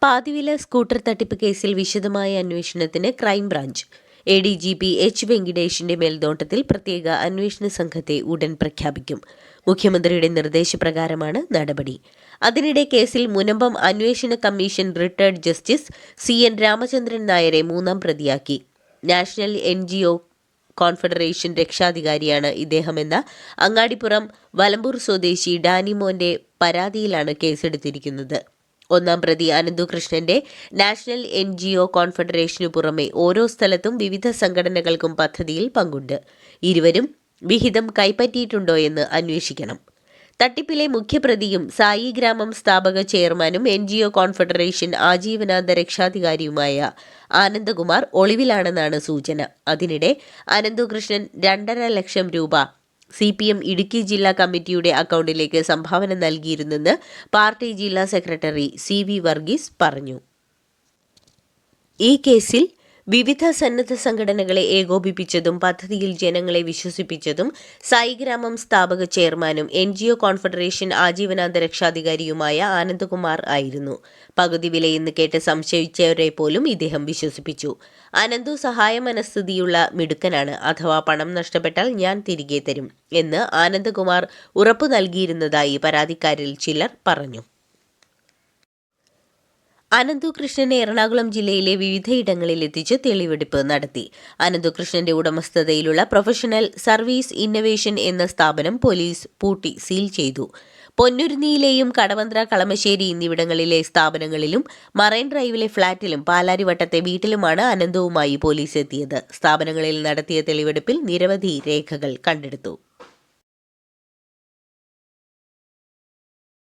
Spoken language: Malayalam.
പാതിവില സ്കൂട്ടർ തട്ടിപ്പ് കേസിൽ വിശദമായ അന്വേഷണത്തിന് ക്രൈംബ്രാഞ്ച് ADGP എച്ച് വെങ്കിടേഷിന്റെ മേൽനോട്ടത്തിൽ പ്രത്യേക അന്വേഷണ സംഘത്തെ ഉടൻ പ്രഖ്യാപിക്കും. മുഖ്യമന്ത്രിയുടെ നിർദ്ദേശപ്രകാരമാണ് നടപടി. അതിനിടെ കേസിൽ മുനമ്പം അന്വേഷണ commission retired justice CN Ramachandran നായരെ മൂന്നാം പ്രതിയാക്കി. നാഷണൽ NGO കോൺഫെഡറേഷൻ രക്ഷാധികാരിയാണ് ഇദ്ദേഹമെന്ന അങ്ങാടിപ്പുറം വലമ്പൂർ സ്വദേശി ഡാനിമോന്റെ പരാതിയിലാണ് കേസെടുത്തിരിക്കുന്നത്. ഒന്നാം പ്രതി അനന്തുകൃഷ്ണന്റെ നാഷണൽ NGO കോൺഫെഡറേഷനു പുറമെ ഓരോ സ്ഥലത്തും വിവിധ സംഘടനകൾക്കും പദ്ധതിയിൽ പങ്കുണ്ട്. ഇരുവരും വിഹിതം കൈപ്പറ്റിയിട്ടുണ്ടോയെന്ന് അന്വേഷിക്കണം. തട്ടിപ്പിലെ മുഖ്യപ്രതിയും സായി ഗ്രാമം സ്ഥാപക ചെയർമാനും NGO കോൺഫെഡറേഷൻ ആജീവനാന്ത രക്ഷാധികാരിയുമായ ആനന്ദകുമാർ ഒളിവിലാണെന്നാണ് സൂചന. അതിനിടെ അനന്തുകൃഷ്ണൻ 2.5 ലക്ഷം രൂപ CPM ഇടുക്കി ജില്ലാ കമ്മിറ്റിയുടെ അക്കൗണ്ടിലേക്ക് സംഭാവന നൽകിയിരുന്നെന്ന് പാർട്ടി ജില്ലാ സെക്രട്ടറി CV വർഗീസ് പറഞ്ഞു. ഈ കേസിൽ വിവിധ സന്നദ്ധ സംഘടനകളെ ഏകോപിപ്പിച്ചതും പദ്ധതിയിൽ ജനങ്ങളെ വിശ്വസിപ്പിച്ചതും സായി ഗ്രാമം സ്ഥാപക ചെയർമാനും NGO കോൺഫെഡറേഷൻ ആജീവനാന്ത രക്ഷാധികാരിയുമായ ആനന്ദകുമാർ ആയിരുന്നു. പകുതി വിലയെന്ന് കേട്ട് സംശയിച്ചവരെ പോലും ഇദ്ദേഹം വിശ്വസിപ്പിച്ചു. അനന്തു സഹായ മനസ്ഥിതിയുള്ള മിടുക്കനാണ്, അഥവാ പണം നഷ്ടപ്പെട്ടാൽ ഞാൻ തിരികെ തരും എന്ന് ആനന്ദകുമാർ ഉറപ്പു നൽകിയിരുന്നതായി പരാതിക്കാരിൽ ചിലർ പറഞ്ഞു. അനന്തുകൃഷ്ണനെ എറണാകുളം ജില്ലയിലെ വിവിധയിടങ്ങളിൽ എത്തിച്ച് തെളിവെടുപ്പ് നടത്തി. അനന്തുകൃഷ്ണന്റെ ഉടമസ്ഥതയിലുള്ള പ്രൊഫഷണൽ സർവീസ് ഇന്നവേഷൻ എന്ന സ്ഥാപനം പോലീസ് പൂട്ടി സീൽ ചെയ്തു. പൊന്നുരുന്നിയിലെയും കടവന്ത്ര, കളമശ്ശേരി എന്നിവിടങ്ങളിലെ സ്ഥാപനങ്ങളിലും മറൈൻ ഡ്രൈവിലെ ഫ്ളാറ്റിലും പാലാരിവട്ടത്തെ വീട്ടിലുമാണ് അനന്തുവുമായി പോലീസ് എത്തിയത്. സ്ഥാപനങ്ങളിൽ നടത്തിയ തെളിവെടുപ്പിൽ നിരവധി രേഖകൾ കണ്ടെടുത്തു.